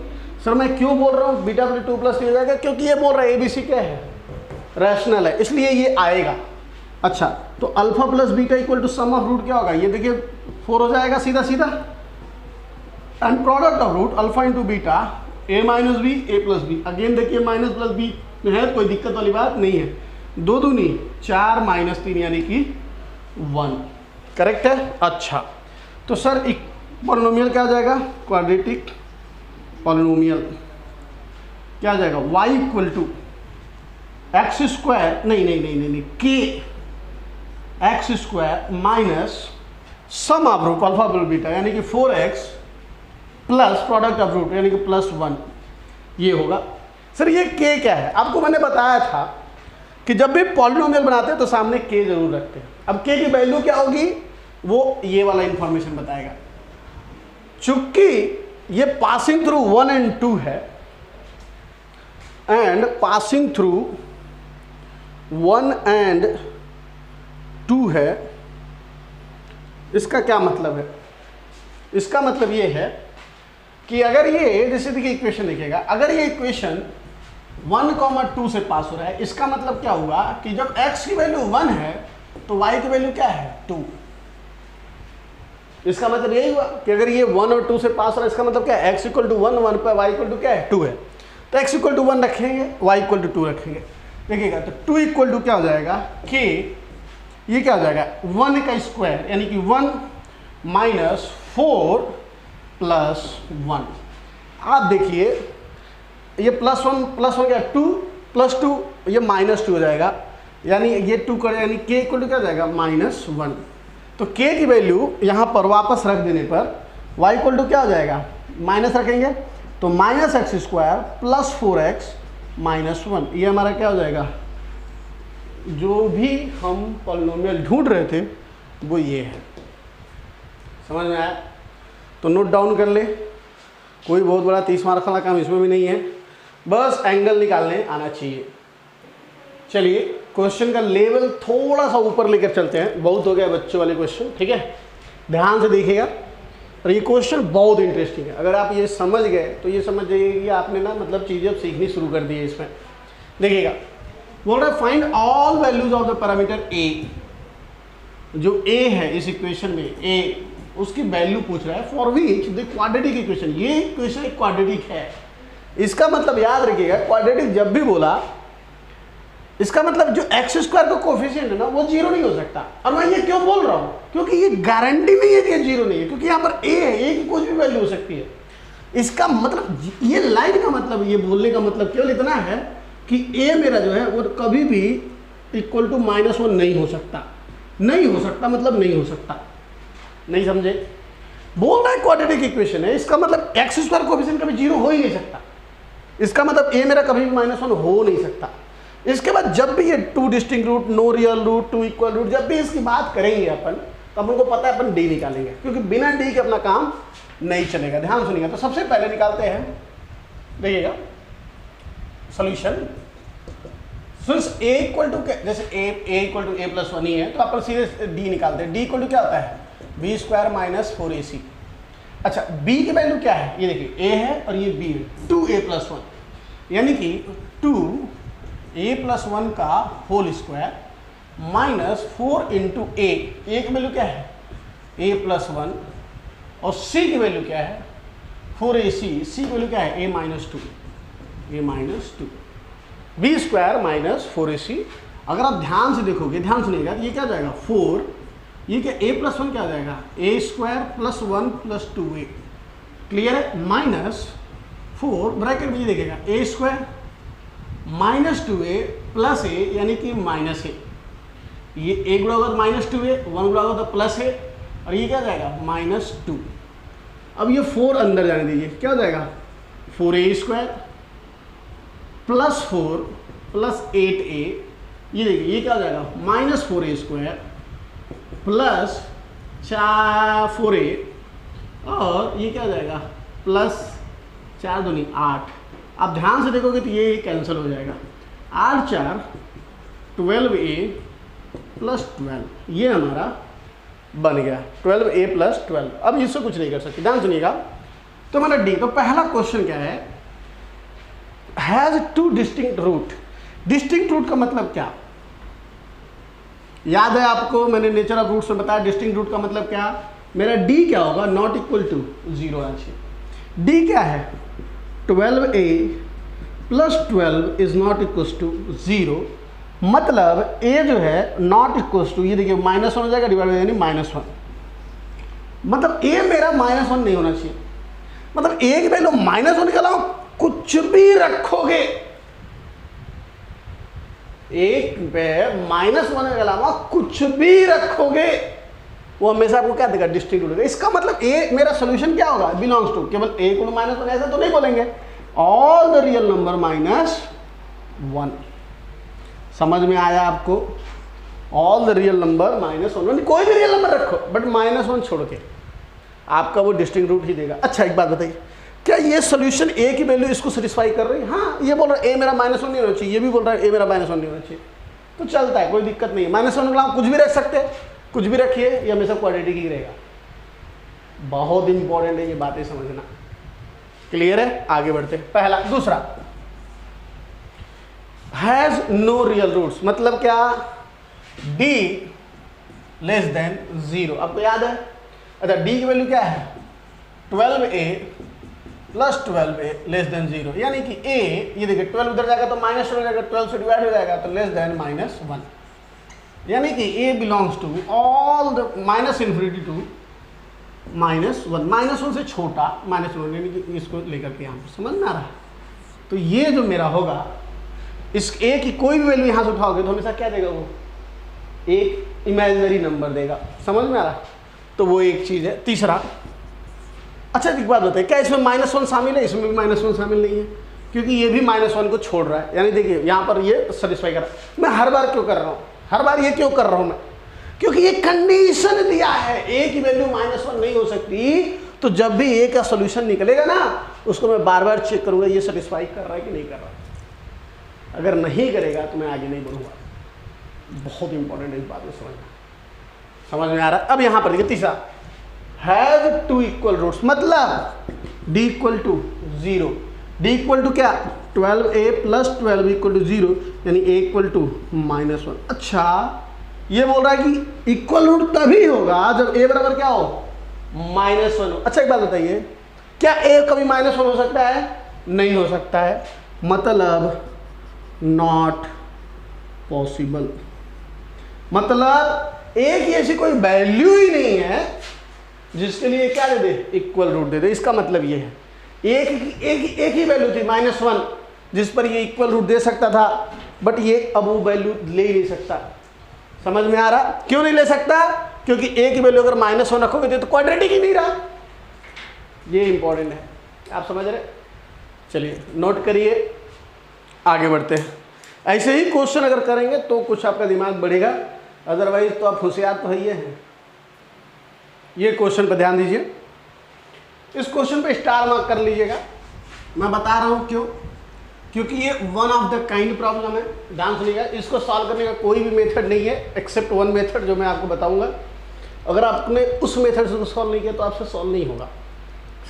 सर मैं क्यों बोल रहा हूँ बीटा प्लस 2 प्लस 3 हो जाएगा, क्योंकि ये बोल रहा है ABC क्या है, रैशनल है, इसलिए ये आएगा। अच्छा, तो alpha plus beta equal to sum of root क्या होगा, ये देखिए 4 हो जाएगा सीधा सीधा। And product of root alpha into beta a minus b a plus b. Again देखिए माइनस प्लस बी है, कोई दिक्कत वाली बात नहीं है। 2 दूनी 4 माइनस 3 यानी कि 1, करेक्ट है। अच्छा, तो सर पॉलिनोमियल क्या हो जाएगा, क्वाड्रेटिक पॉलिनोमियल क्या हो जाएगा, y equal to x square, नहीं के x square minus sum of root alpha plus beta यानी कि 4x plus product of root यानी कि प्लस 1, ये होगा। सर ये k क्या है, आपको मैंने बताया था कि जब भी पॉलिनोमियल बनाते हैं तो सामने k जरूर रखते हैं। अब k की वैल्यू क्या होगी वो ये वाला इंफॉर्मेशन बताएगा। चूंकि ये पासिंग थ्रू 1 and 2 है एंड पासिंग थ्रू 1 and 2 है, इसका क्या मतलब है, इसका मतलब ये है कि अगर ये जैसे देखिए इक्वेशन देखिएगा, अगर ये इक्वेशन 1, 2 से पास हो रहा है, इसका मतलब क्या होगा कि जब x की वैल्यू 1 है तो y की वैल्यू क्या है 2। इसका मतलब यही हुआ कि अगर ये 1 और 2 से पास हो रहा है, इसका मतलब क्या है, x इक्वल टू 1 1 पर y इक्वल टू क्या है 2 है, तो x इक्वल टू 1 रखेंगे, y इक्वल टू 2 रखेंगे। देखिएगा तो 2 इक्वल टू क्या हो जाएगा k, ये क्या हो जाएगा 1 का स्क्वायर यानी कि 1 माइनस 4 प्लस 1। आप देखिए ये प्लस 1 क्या 2 प्लस 2, ये माइनस 2 हो जाएगा, यानी ये 2 कर यानी k इक्वल टू क्या हो जाएगा -1। तो k की वैल्यू यहाँ पर वापस रख देने पर y इक्वल टू क्या हो जाएगा, माइनस रखेंगे तो -x square plus 4x minus 1, ये हमारा क्या हो जाएगा, जो भी हम पॉलिनोमियल ढूंढ रहे थे वो ये है। समझ में आया? तो नोट डाउन कर ले, कोई बहुत बड़ा 30 मार्क वाला काम इसमें भी नहीं है, बस एंगल निकालने आना चाहिए। चलिए क्वेश्चन का लेवल थोड़ा सा ऊपर लेकर चलते हैं, बहुत हो गया बच्चों वाले क्वेश्चन, ठीक है, ध्यान से देखिएगा। और ये क्वेश्चन बहुत इंटरेस्टिंग है, अगर आप ये समझ गए तो ये समझ जाइए कि आपने ना मतलब चीज़ें अब सीखनी शुरू कर दी है इसमें। देखिएगा बोल रहा है find all values of the parameter a, जो a है इस इक्वेशन में a, उसकी वैल्यू पूछ रहा है for which the quadratic equation, ये इक्वेशन एक क्वाड्रेटिक है। इसका मतलब याद रखिएगा, क्वाड्रेटिक जब भी बोला इसका मतलब जो एक्स स्क्वायर का कोफिशिएंट है ना वो जीरो नहीं हो सकता। और मैं ये क्यों बोल रहा हूँ, क्योंकि ये गारंटी नहीं है कि ये जीरो नहीं है, क्योंकि यहाँ पर a है, a की कुछ भी वैल्यू हो सकती है। इसका मतलब ये लाइन का मतलब, ये बोलने का मतलब केवल इतना है कि a मेरा जो है वो कभी भी इक्वल टू -1 नहीं हो सकता। नहीं हो सकता मतलब नहीं हो सकता, नहीं समझे? बोल रहा है क्वाड्रेटिक इक्वेशन है, इसका मतलब एक्स स्क्वायर कोफिशिएंट कभी जीरो हो ही नहीं सकता। इसका मतलब a मेरा कभी भी -1 हो नहीं सकता। इसके बाद जब भी ये 2 distinct root, no real root, 2 equal root, जब भी इसकी बात करेंगे अपन तो अपन को पता है अपन d निकालेंगे, क्योंकि बिना d के अपना काम नहीं चलेगा। ध्यान सुनिएगा, तो सबसे पहले निकालते हैं, देखिएगा solution. Since a equal to जैसे a equal to a plus 1 ही है, तो अपन सीधे d निकालते हैं। d इक्वल टू क्या होता है b स्क्वायर माइनस 4ac। अच्छा b की वैल्यू क्या है, ये देखिए a है और ये b है, 2a प्लस 1 यानी कि 2a प्लस 1 का whole square minus 4 into a की वैल्यू क्या है a प्लस 1 और c की वैल्यू क्या है 4ac, c की वैल्यू क्या है a minus 2 b square minus 4ac। अगर आप ध्यान से देखोगे, ध्यान सुनिएगा, तो ये क्या जाएगा 4, ये क्या a प्लस 1 क्या हो जाएगा a square plus 1 plus 2a, clear है, माइनस 4 ब्रैकेट में ये देखेगा a square minus 2a plus a यानी कि माइनस a, ये a गुणा होगा तो माइनस 2a, 1 गुणा होगा तो प्लस a, और ये क्या जाएगा माइनस 2। अब ये 4 अंदर जाने दीजिए, क्या हो जाएगा 4a square plus 4 plus 8a, ये देखिए ये क्या हो जाएगा minus 4a square plus 4a, और ये क्या हो जाएगा प्लस 4 दूनी 8। आप ध्यान से देखोगे तो ये कैंसिल हो जाएगा, 8 4 12a प्लस 12, ये हमारा बन गया 12a प्लस 12। अब इससे कुछ नहीं कर सकते, ध्यान सुनिएगा। तो हमारा डी, तो पहला क्वेश्चन क्या है, has 2 distinct root. Distinct root का मतलब क्या, याद है आपको, मैंने नेचर ऑफ रूट्स में बताया डिस्टिंक्ट रूट का मतलब क्या, मेरा डी क्या होगा नॉट इक्वल टू 0 होना चाहिए। डी क्या है 12a plus 12 is not equal to 0, मतलब a जो है नॉट इक्वल टू, ये देखिए माइनस 1 हो जाएगा डिवाइड यानी माइनस 1, मतलब a मेरा माइनस 1 नहीं होना चाहिए। मतलब a की वैल्यू माइनस 1 के अलावा कुछ भी रखोगे, एक पे माइनस 1 के अलावा कुछ भी रखोगे वो हमेशा आपको क्या देगा डिस्टिंक्ट रूट। इसका मतलब a मेरा सोल्यूशन क्या होगा बिलोंग्स टू, केवल a को माइनस 1 ऐसा तो नहीं बोलेंगे, all the real number minus 1। समझ में आया आपको, all the real number minus 1, कोई भी रियल नंबर रखो बट माइनस 1 छोड़ के आपका वो डिस्टिंक्ट रूट ही देगा। अच्छा एक बात बताइए, क्या ये सोल्यूशन a की वैल्यू इसको सेटिस्फाई कर रही है? हाँ, ये बोल रहा है a मेरा माइनस 1 नहीं होना चाहिए, ये भी बोल रहा है a मेरा माइनस 1 नहीं होना चाहिए, तो चलता है, कोई दिक्कत नहीं है। माइनस 1 के अलावा कुछ भी रख सकते हैं, कुछ भी रखिए, ये हमेशा क्वाड्रेटिक ही रहेगा। बहुत इंपॉर्टेंट है ये बातें समझना, क्लियर है? आगे बढ़ते हैं। पहला, दूसरा, हैज नो रियल रूट्स, मतलब क्या d लेस देन 0। आपको याद है, अच्छा d की वैल्यू क्या है 12a plus 12a less than 0, यानी कि a, ये देखिए 12 उधर जाएगा तो माइनस 1 हो जाएगा, 12 से डिवाइड हो जाएगा तो लेस देन माइनस 1, यानी कि a belongs to all the minus infinity to minus 1, माइनस 1 से छोटा माइनस 1, यानी कि इसको लेकर के यहाँ पर समझ में आ रहा है। तो ये जो मेरा होगा, इस a की कोई भी वैल्यू यहाँ से उठाओगे तो हमेशा क्या देगा, वो एक इमेजिनरी नंबर देगा, समझ में आ रहा है। तो वो एक चीज़ है। तीसरा, अच्छा एक बात बताइए, क्या इसमें माइनस 1 शामिल है? इसमें भी माइनस 1 शामिल नहीं है, क्योंकि ये भी माइनस 1 को छोड़ रहा है। यानी देखिए यहाँ पर ये सेटिस्फाई कर रहा है। मैं हर बार क्यों कर रहा हूँ, हर बार ये क्यों कर रहा हूँ मैं, क्योंकि ये कंडीशन दिया है a की वैल्यू माइनस 1 नहीं हो सकती, तो जब भी a का सोल्यूशन निकलेगा ना, उसको मैं बार बार चेक करूँगा ये सेटिस्फाई कर रहा है कि नहीं कर रहा। अगर नहीं करेगा तो मैं आगे नहीं बढ़ूँगा। बहुत इंपॉर्टेंट है इस बात में समझना, समझ में आ रहा है? अब यहाँ पर देखिए तीसरा, हैव 2 इक्वल रूट्स, मतलब d equal to 0, d equal to क्या 12a प्लस 12 इक्वल टू 0, यानी a इक्वल टू माइनस 1। अच्छा ये बोल रहा है कि इक्वल रूट तभी होगा जब a बराबर क्या हो माइनस 1 हो। अच्छा एक बात बताइए, क्या a कभी माइनस 1 हो सकता है? नहीं हो सकता है, मतलब नॉट पॉसिबल। मतलब a की ऐसी कोई वैल्यू ही नहीं है जिसके लिए क्या दे दे, इक्वल रूट दे दे। इसका मतलब ये है एक ही वैल्यू थी माइनस 1 जिस पर ये इक्वल रूट दे सकता था, बट ये अब वो वैल्यू ले ही नहीं सकता। समझ में आ रहा? क्यों नहीं ले सकता? क्योंकि a की वैल्यू अगर माइनस 1 रखोगे तो क्वाड्रेटिक ही नहीं रहा। ये इंपॉर्टेंट है, आप समझ रहे? चलिए नोट करिए, आगे बढ़ते हैं। ऐसे ही क्वेश्चन अगर करेंगे तो कुछ आपका दिमाग बढ़ेगा, अदरवाइज तो आप होशियार तो ही हैं। ये क्वेश्चन पर ध्यान दीजिए, इस क्वेश्चन पे स्टार मार्क कर लीजिएगा। मैं बता रहा हूँ क्यों, क्योंकि ये one of the kind problem है। ध्यान सुनिएगा, इसको सॉल्व करने का कोई भी मेथड नहीं है एक्सेप्ट वन मेथड जो मैं आपको बताऊंगा। अगर आपने उस मेथड से सॉल्व नहीं किया तो आपसे सॉल्व नहीं होगा।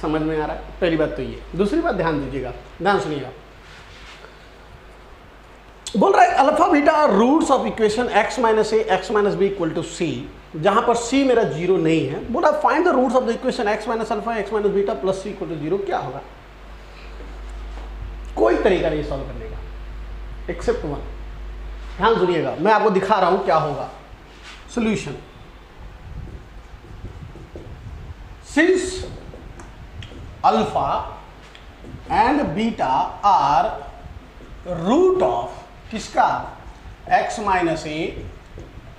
समझ में आ रहा है? पहली बात तो ये। दूसरी बात ध्यान दीजिएगा, ध्यान सुनिएगा, बोल रहा है alpha beta roots of equation x minus A x minus B equal to C जहां पर c मेरा 0 नहीं है, बोला find the roots of the equation x minus alpha x minus beta plus c equal to 0, क्या होगा? कोई तरीका नहीं सॉल्व करने का एक्सेप्ट वन। ध्यान सुनिएगा, मैं आपको दिखा रहा हूं क्या होगा solution. Since alpha and beta are root of किसका? x minus A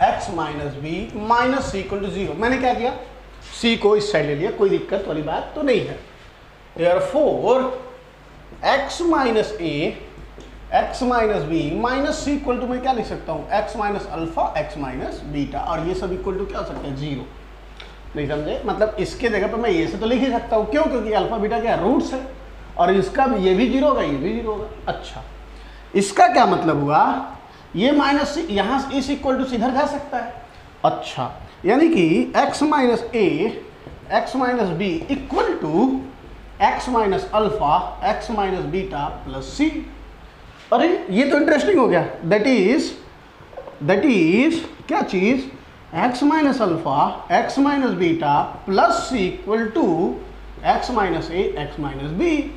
x minus b minus c equal to 0। मैंने क्या किया? c को इस साइड ले लिया, कोई दिक्कत वाली बात तो नहीं है। Therefore x minus A x minus b minus c equal to मैं क्या लिख सकता हूँ? x minus alpha x minus beta, और ये सब इक्वल टू क्या हो सकता है? 0। नहीं समझे? मतलब इसके जगह पर मैं ये से तो लिख ही सकता हूँ, क्यों? क्योंकि अल्फा बीटा क्या रूट्स है, और इसका भी ये भी 0 होगा, ये भी 0 होगा। अच्छा, इसका क्या मतलब हुआ? ये माइनस यहाँ इस इक्वल टू इधर जा सकता है। अच्छा, यानी कि x minus A x minus B equal to x minus alpha x minus beta plus C. अरे ये तो इंटरेस्टिंग हो गया। दैट इज क्या चीज? x minus alpha x minus beta plus c equal to x minus A x minus b.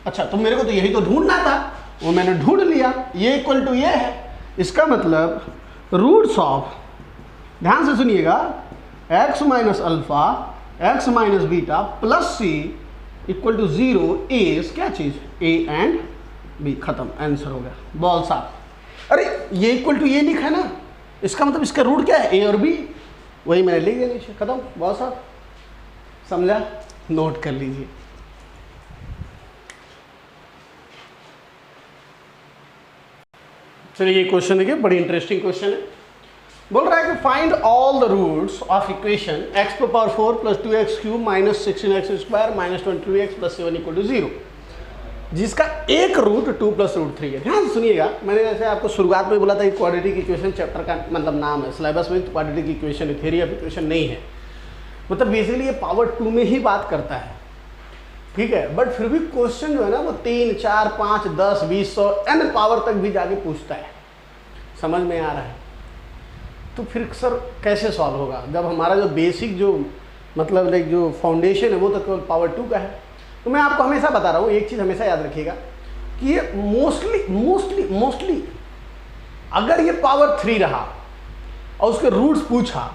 अच्छा, तो मेरे को तो यही तो ढूंढना था, वो मैंने ढूंढ लिया, ये इक्वल टू ये है। इसका मतलब रूट्स ऑफ, ध्यान से सुनिएगा, x minus alpha x minus beta plus c equal to 0 is क्या चीज? a and b। खत्म, आंसर हो गया, बॉल साफ। अरे ये इक्वल टू ये लिखा है ना, इसका मतलब इसका रूट क्या है? a और b, वही मैंने लिख दिया नीचे, खत्म, बॉल साफ। समझा? नोट कर लीजिए। चलिए ये क्वेश्चन देखिए, बड़ी इंटरेस्टिंग क्वेश्चन है। बोल रहा है कि find all the roots of equation x to power 4 प्लस 2x cube minus 16x square minus 22x plus 7 equal to 0, जिसका एक रूट 2 प्लस रूट 3 है। ध्यान सुनिएगा, मैंने जैसे आपको शुरुआत में बोला था कि क्वाड्रेटिक इक्वेशन चैप्टर का मतलब नाम है, सिलेबस में क्वाड्रेटिक इक्वेशन है, थ्योरी ऑफ इक्वेशन नहीं है। मतलब बेसिकली ये पावर 2 में ही बात करता है, ठीक है। बट फिर भी क्वेश्चन जो है ना वो 3, 4, 5, 10, 20, 100 n पावर तक भी जाके पूछता है। समझ में आ रहा है? तो फिर सर कैसे सॉल्व होगा जब हमारा जो बेसिक जो मतलब लाइक जो फाउंडेशन है वो तो केवल पावर 2 का है। तो मैं आपको हमेशा बता रहा हूँ, एक चीज़ हमेशा याद रखिएगा कि ये मोस्टली अगर ये पावर 3 रहा और उसके रूट्स पूछा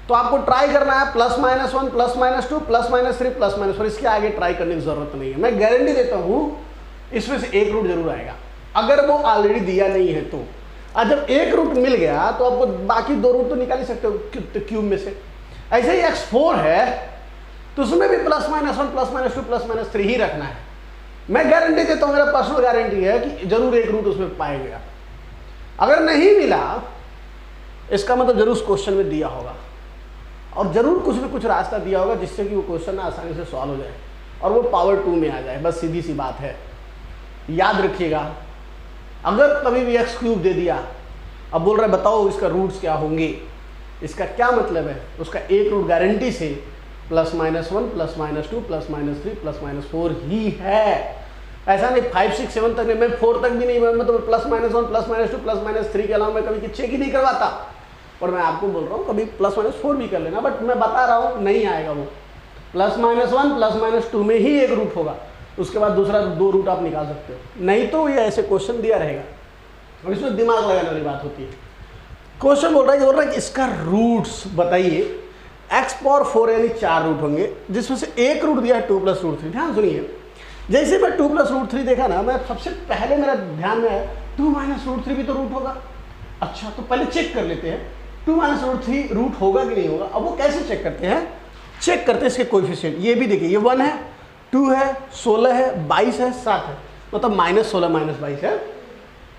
तो आपको ट्राई करना है +-1 +-2 +-3 +-4, इसके आगे ट्राई करने की जरूरत नहीं है। मैं गारंटी देता हूँ इसमें से एक रूट जरूर आएगा, अगर वो ऑलरेडी दिया नहीं है तो। और जब एक रूट मिल गया तो आपको बाकी 2 रूट तो निकाल ही सकते हो क्यूब में से। ऐसे ही x4 है तो उसमें भी +-1 +-2 +-3 ही रखना है। मैं गारंटी देता हूँ, मेरा पर्सनल गारंटी है कि जरूर एक रूट उसमें पाएगा। अगर नहीं मिला इसका मतलब जरूर उस क्वेश्चन में दिया होगा, और जरूर कुछ न कुछ रास्ता दिया होगा जिससे कि वो क्वेश्चन आसानी से सॉल्व हो जाए और वो पावर 2 में आ जाए। बस सीधी सी बात है, याद रखिएगा। अगर कभी भी x क्यूब दे दिया, अब बोल रहा है बताओ इसका रूट्स क्या होंगे, इसका क्या मतलब है? उसका एक रूट गारंटी से +-1 +-2 +-3 +-4 ही है। ऐसा नहीं 5, 6, 7 तक नहीं, मैं 4 तक भी नहीं, मैं तो +-1 +-2 +-3 के अलावा मैं कभी चेक ही नहीं करवाता। और मैं आपको बोल रहा हूँ कभी +-4 भी कर लेना, बट मैं बता रहा हूँ नहीं आएगा वो। +-1 +-2 में ही एक रूट होगा, उसके बाद दूसरा 2 रूट आप निकाल सकते हो, नहीं तो ये ऐसे क्वेश्चन दिया रहेगा और इसमें दिमाग लगाने वाली बात होती है। क्वेश्चन बोल रहा है कि इसका रूट्स बताइए। x⁴ यानी 4 रूट होंगे, जिसमें से एक रूट दिया है 2 + √3। ध्यान सुनिए, जैसे मैं 2 + √3 देखा ना, मैं सबसे पहले मेरा ध्यान में है 2 - √3 भी तो रूट होगा। अच्छा, तो पहले चेक कर लेते हैं 2 - √3 रूट होगा कि नहीं होगा। अब वो कैसे चेक करते हैं? चेक करते हैं इसके कोएफिशिएंट। ये भी देखिए, ये 1 है, 2 है, 16 है, 22 है, 7 है, मतलब -16 -22 है।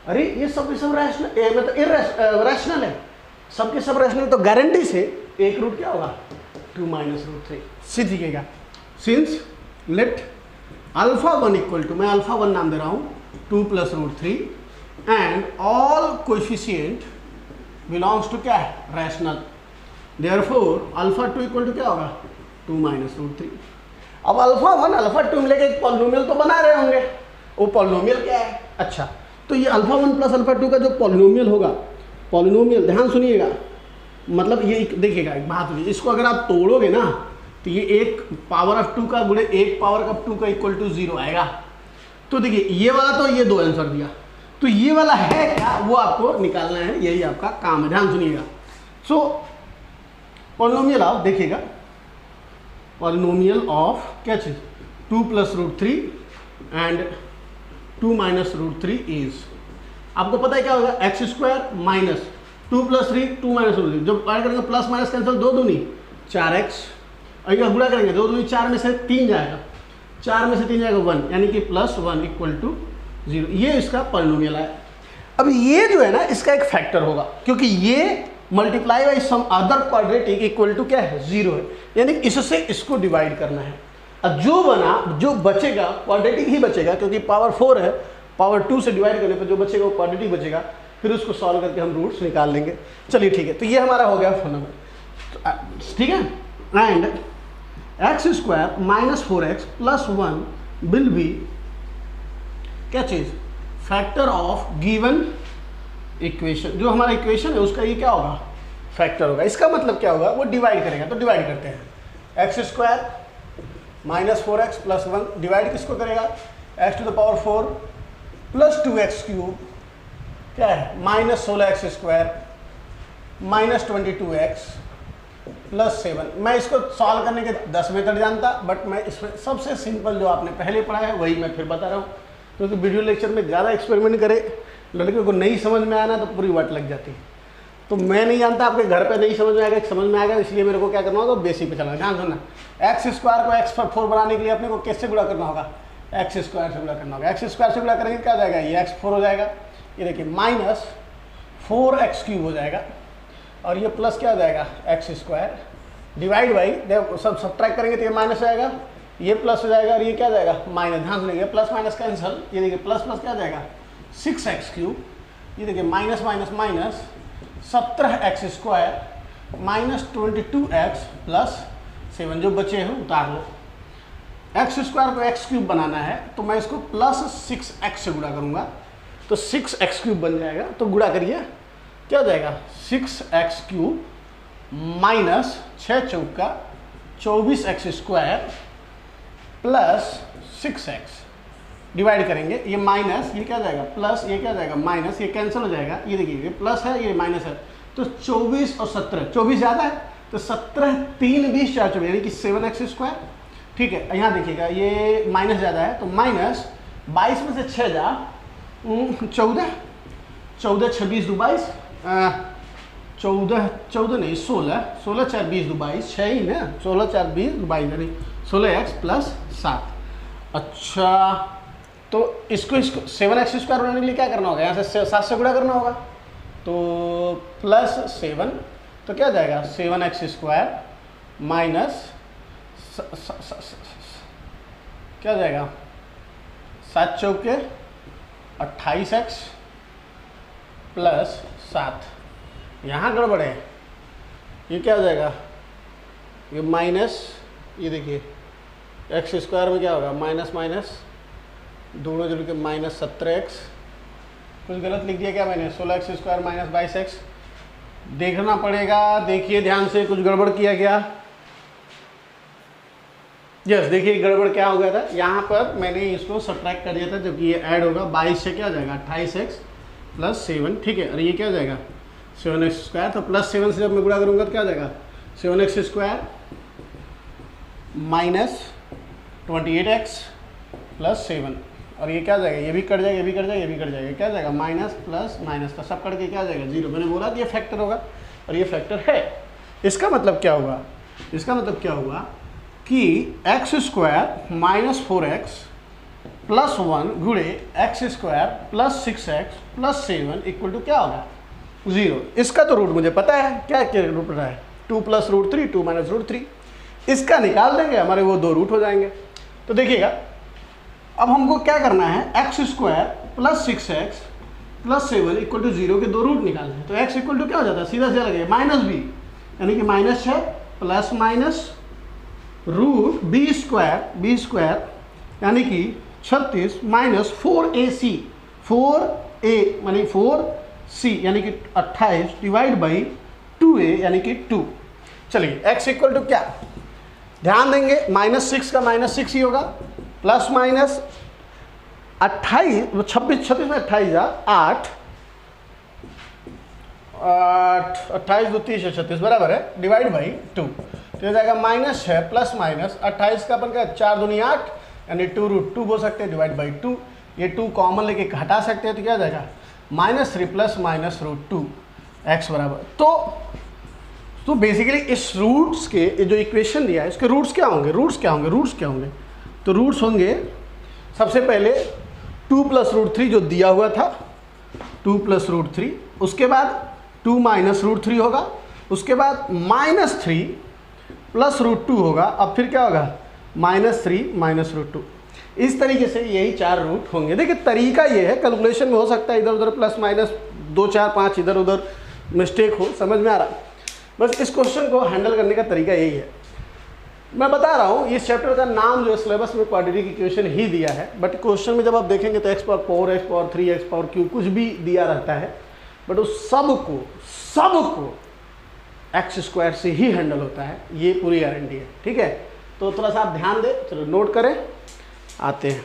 अरे ये सब रैशनल मतलब रैशनल है, सबके सब रैशनल, तो गारंटी से एक रूट क्या होगा? 2 - √3। सीखिएगा, सिंस लेट α1 इक्वल टू, मैं α1 नाम दे रहा हूँ, 2 + √3 and all coefficient belongs to क्या है? रैशनल। देयरफॉर α2 इक्वल टू क्या होगा? 2 - √3। अब α1 α2 मिलेगा, एक पॉलिनोमियल तो बना रहे होंगे, वो पॉलिनोमियल क्या है? अच्छा, तो ये α1 + α2 का जो पॉलिनोमियल होगा, पॉलिनोमियल ध्यान सुनिएगा, मतलब ये देखिएगा एक बात हुई, इसको अगर आप तोड़ोगे ना तो ये एक पावर ऑफ 2 का गुणे एक पावर ऑफ 2 का इक्वल टू 0 आएगा। तो देखिए ये वाला तो ये 2 आंसर दिया, तो ये वाला है क्या वो आपको निकालना है, यही आपका काम है। ध्यान सुनिएगा। सो पॉलिनोमियल ऑफ, देखिएगा पॉलिनोमियल ऑफ क्या चीज 2 + √3 एंड 2 - √3 इज, आपको पता है क्या होगा, x² माइनस 2 + 3 2 - √3, जब ऐड करेंगे प्लस माइनस कैंसिल, 2 दूनी 4x, और ये गुणा करेंगे 2 दूनी 4 में से 3 जाएगा, 4 में से 3 जाएगा 1, यानी कि +1 = 0। ये इसका पॉलिनोमियल है। अब ये जो है ना इसका एक फैक्टर होगा, क्योंकि ये multiply by some other quadratic equal to क्या है 0 है, यानी इससे इसको डिवाइड करना है। अब जो बचेगा क्वाड्रेटिक ही बचेगा, क्योंकि पावर 4 है, पावर 2 से डिवाइड करने पर जो बचेगा वो क्वाड्रेटिक बचेगा, फिर उसको सॉल्व करके हम रूट्स निकाल लेंगे। चलिए ठीक है, तो ये हमारा हो गया फॉर्मूला, ठीक है। And x² - 4x + 1 will be क्या चीज, फैक्टर ऑफ गिवन इक्वेशन। जो हमारा इक्वेशन है उसका ये क्या होगा, फैक्टर होगा। इसका मतलब क्या होगा, वो डिवाइड करेगा, तो डिवाइड करते हैं। x² - 4x + 1 डिवाइड किसको करेगा, x⁴ + 2x³ क्या है -16x² - 22x + 7। मैं इसको सॉल्व करने के 10 मेथड जानता, बट मैं इसमें सबसे सिंपल जो आपने पहले पढ़ा है वही मैं फिर बता रहा हूँ, क्योंकि वीडियो लेक्चर में ज़्यादा एक्सपेरिमेंट करे लड़कियों को नहीं समझ में आना तो पूरी वाट लग जाती है। तो मैं नहीं जानता, आपके घर पे नहीं समझ में आएगा, समझ में आएगा, इसलिए मेरे को क्या करना होगा, बेसिक पे चलना। ध्यान सुनना, x² को x4 बनाने के लिए अपने को किससे गुणा करना होगा, x² से गुणा करना होगा। x² से गुणा करेंगे क्या हो जाएगा, ये x4 हो जाएगा, ये देखिए -4x³ हो जाएगा, और ये प्लस क्या हो जाएगा x² डिवाइड बाई, सब सब्ट्रैक्ट करेंगे तो ये माइनस हो जाएगा, ये प्लस हो जाएगा, और ये क्या हो जाएगा माइनस। ध्यान सुनिएगा, प्लस माइनस कैंसल, ये देखिए प्लस प्लस क्या हो जाएगा 6x³, ये देखिए minus minus minus 17x² -22x + 7, जो बचे हैं उतार लो। x² को x³ बनाना है तो मैं इसको +6x से गुणा करूंगा, तो 6x³ बन जाएगा। तो गुणा करिए, क्या हो जाएगा 6x³ माइनस 6 चौका 24x² + 6x डिवाइड करेंगे, ये माइनस, ये क्या जाएगा प्लस, ये क्या जाएगा माइनस, ये कैंसिल हो जाएगा, ये देखिए ये प्लस है ये माइनस है, तो 24 और 17, 24 ज़्यादा है तो 17 3 20 4 24 यानी कि 7x²। ठीक है, यहाँ देखिएगा ये माइनस ज़्यादा है तो माइनस 22 में से 6 जा 14, 14 26 2 22, 14 नहीं 16, 16 4 20 2 22, 6 ही ना, 16 4 20 2 22 यानी 16x + 7। अच्छा, तो इसको 7x² बनाने के लिए क्या करना होगा, यहाँ से 7 से गुणा करना होगा, तो +7, तो क्या जाएगा 7x² माइनस क्या जाएगा 7 चौके 28x + 7। यहाँ गड़बड़ है, ये क्या हो जाएगा, ये माइनस, ये देखिए x² में क्या होगा माइनस माइनस दोनों जुड़ के -17x, कुछ गलत लिख दिया क्या मैंने, 16x² - 22x। देखना पड़ेगा, देखिए ध्यान से, कुछ गड़बड़ किया गया। यस, देखिए गड़बड़ क्या हो गया था, यहाँ पर मैंने इसको सब्ट्रैक्ट कर दिया था, जबकि ये ऐड होगा 22 से क्या हो जाएगा 28x + 7। ठीक है, और ये क्या हो जाएगा 7x², तो +7 से जब मैं गुणा करूँगा तो क्या हो जाएगा 7x² माइनस 28x + 7, और ये क्या हो जाएगा, ये भी कट जाएगा, ये भी कट जाएगा, ये भी कट जाएगा, क्या हो जाएगा माइनस प्लस माइनस, तो सब कट के क्या हो जाएगा 0। मैंने बोला कि ये फैक्टर होगा और ये फैक्टर है। इसका मतलब क्या हुआ, इसका मतलब क्या हुआ कि x² - 4x + 1 गुणे x² + 6x + 7 = क्या होगा 0। इसका तो रूट मुझे पता है, क्या क्या रूट पता है, 2 + √3 2 - √3, इसका निकाल देंगे, हमारे वो 2 रूट हो जाएंगे। तो देखिएगा अब हमको क्या करना है, x² + 6x + 7 = 0 के 2 रूट निकालने हैं। तो x = क्या हो जाता है, सीधा सीधा लगेगा -b, यानी कि -6 + माइनस रूट b² यानी कि 36 - 4ac 4a यानी 4c यानी कि 28 डिवाइड बाई 2a यानी कि 2। चलिए x इक्वल टू क्या, ध्यान देंगे -6 का -6 ही होगा, प्लस माइनस 28, 26 में 28 8 28 2 30 36 बराबर है, डिवाइड बाई 2, तो हो जाएगा -6 प्लस माइनस 28 का अपन क्या 4 दूनी 8 यानी 2√2 बोल सकते हैं, डिवाइड बाई 2, ये 2 कॉमन लेके हटा सकते हैं तो क्या हो जाएगा -3 प्लस माइनस √2 x बराबर। तो बेसिकली इस रूट्स के जो इक्वेशन दिया है इसके रूट्स क्या होंगे, रूट्स क्या होंगे, तो रूट्स होंगे सबसे पहले 2 प्लस √3 जो दिया हुआ था, 2 प्लस √3, उसके बाद 2 माइनस √3 होगा, उसके बाद -3 प्लस √2 होगा, अब फिर क्या होगा -3 माइनस √2। इस तरीके से यही 4 रूट होंगे। देखिए तरीका ये है, कैलकुलेशन में हो सकता है इधर उधर प्लस माइनस 2 4 5 इधर उधर मिस्टेक हो, समझ में आ रहा है। बस इस क्वेश्चन को हैंडल करने का तरीका यही है। मैं बता रहा हूँ इस चैप्टर का नाम जो है सिलेबस में क्वाड्रेटिक इक्वेशन ही दिया है, बट क्वेश्चन में जब आप देखेंगे तो x⁴, x⁴, x⁴ कुछ भी दिया रहता है, बट उस सबको x² से ही हैंडल होता है, ये पूरी गारंटी है। ठीक है, तो थोड़ा सा आप ध्यान दें, चलो नोट करें, आते हैं।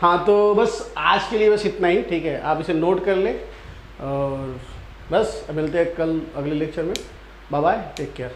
हाँ तो बस आज के लिए बस इतना ही, ठीक है, आप इसे नोट कर लें और बस मिलते हैं कल अगले लेक्चर में। Bye bye, take care.